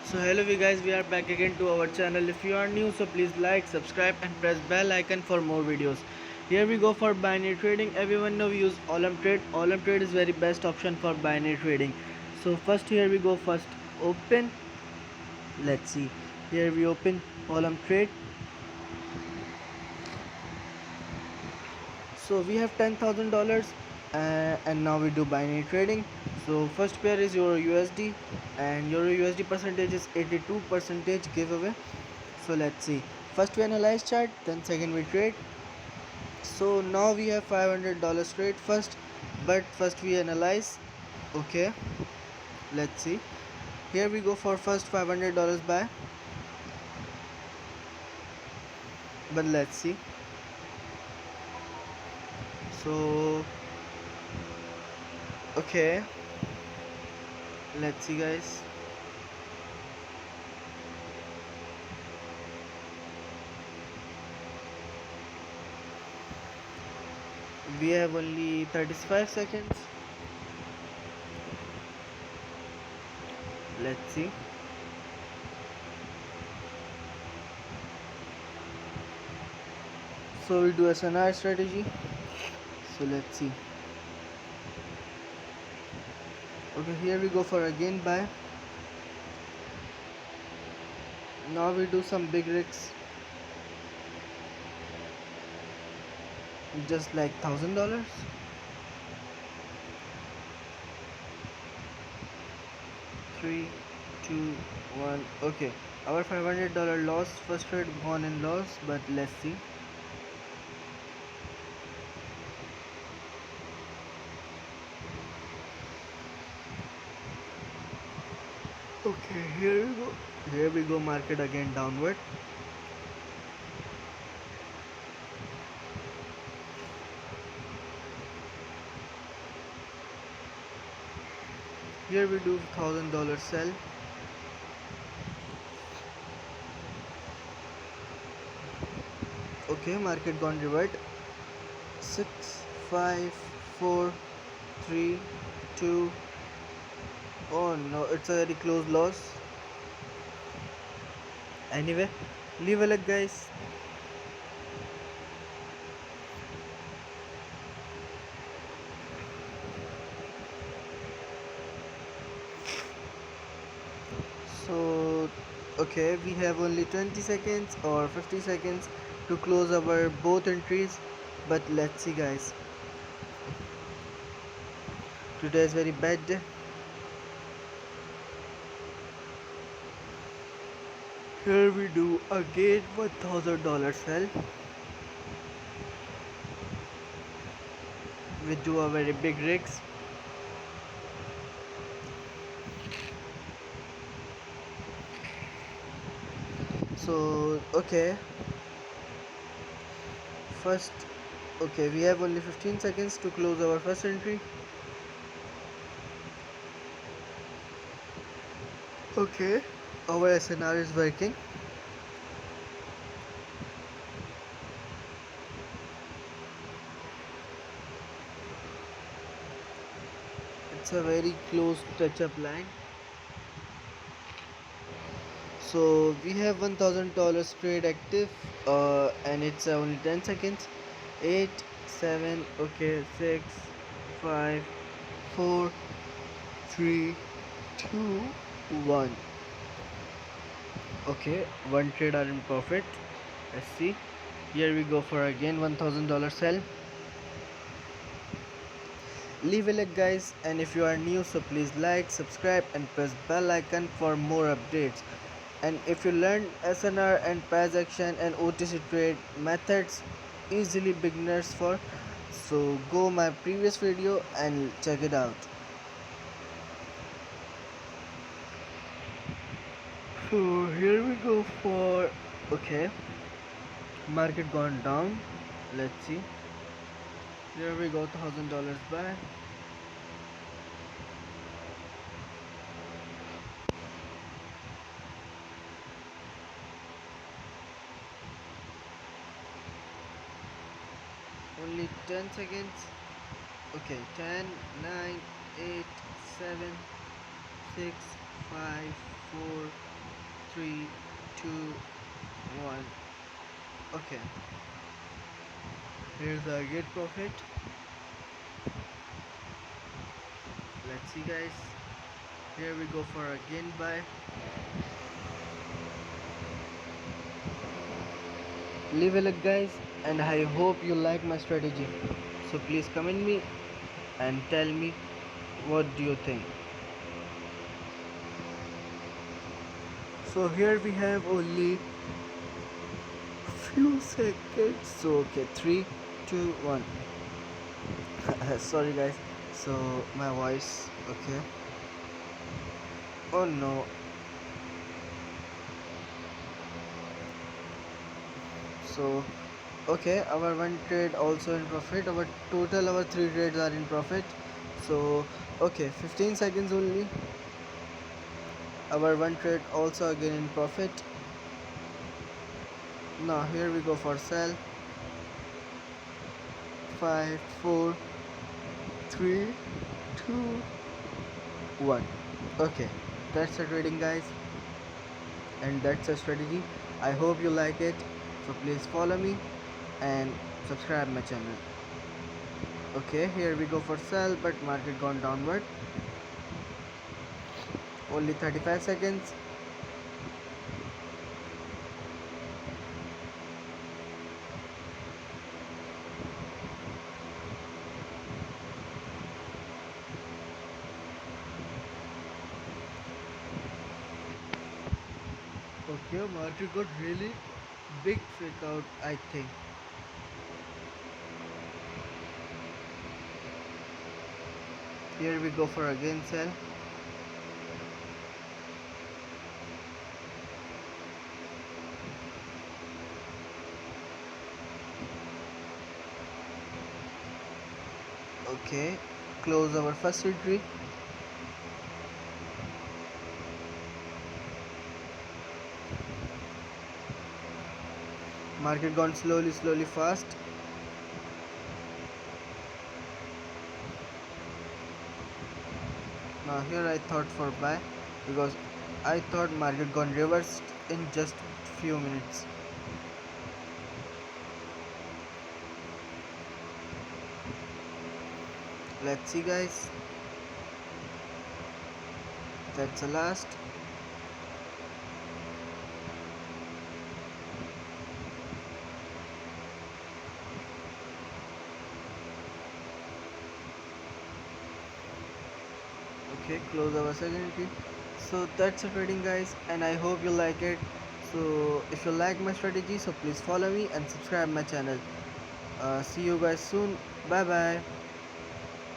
So hello you guys, we are back again to our channel. If you are new, so please like, subscribe and press bell icon for more videos. Here we go for binary trading. Everyone know we use Olam Trade. Olam Trade is very best option for binary trading. So first here we go, first open. Let's see. Here we open Olam Trade. So we have $10,000 and now we do binary trading. So first pair is Euro USD and Euro USD percentage is 82 percentage giveaway. So let's see, first we analyze chart, then second we trade. So now we have $500 trade first, but first we analyze. Okay, let's see. Here we go for first $500 buy, but let's see. So okay, let's see guys. We have only 35 seconds. Let's see. So we do SNR strategy. So let's see. Okay, here we go for again buy. Now we do some big risks, just like $1,000. 3, 2, 1. Okay, our $500 loss, first trade gone in loss, but let's see. Okay, here we go. Here we go, market again downward. Here we do $1,000 sell. Okay, market gone revert. 6, 5, 4, 3, 2. Oh no, it's a very close loss. Anyway, leave a like guys. So okay, we have only 20 seconds or 50 seconds to close our both entries, but let's see guys. Today is very bad day. Here we do again $1,000 sell. We do a very big risk. So okay, first, okay, we have only 15 seconds to close our first entry. Okay, our SNR is working. It's a very close touch-up line. So we have $1,000 trade active, and it's only 10 seconds. 8, 7, okay, 6, 5, 4, 3, 2, 1. Okay, one trade are in profit. Let's see. Here we go for again $1,000 sell. Leave a like guys, and if you are new, so please like, subscribe and press bell icon for more updates. And if you learn SNR and price action and OTC trade methods easily beginners for, so go my previous video and check it out. So here we go for, okay, market gone down. Let's see. Here we go, $1,000 buy. Only 10 seconds. Okay, 10, 9, 8, 7, 6, 5, 4, 3, 2, 1. Okay, here's the get profit. Let's see, guys. Here we go for again buy. Leave a like, guys, and I hope you like my strategy. So please comment me and tell me what do you think. So here we have only few seconds. So okay, 3, 2, 1. Sorry, guys. So my voice. Okay. Oh no. So okay, our one trade also in profit. Our three trades are in profit. So okay, 15 seconds only. Our one trade also again in profit. Now here we go for sell. 5, 4, 3, 2, 1. Okay, that's the trading, guys, and that's a strategy. I hope you like it. So please follow me and subscribe my channel. Okay, here we go for sell, but market gone downward. Only 35 seconds. Okay, market got really big freak out, I think. Here we go for again sell. Okay, close our first entry. Market gone slowly fast. Now here I thought for buy because I thought market gone reversed in just few minutes. Let's see, guys. That's the last. Okay, close our second entry. So that's the trading, guys, and I hope you like it. So if you like my strategy, so please follow me and subscribe my channel. See you guys soon. Bye bye.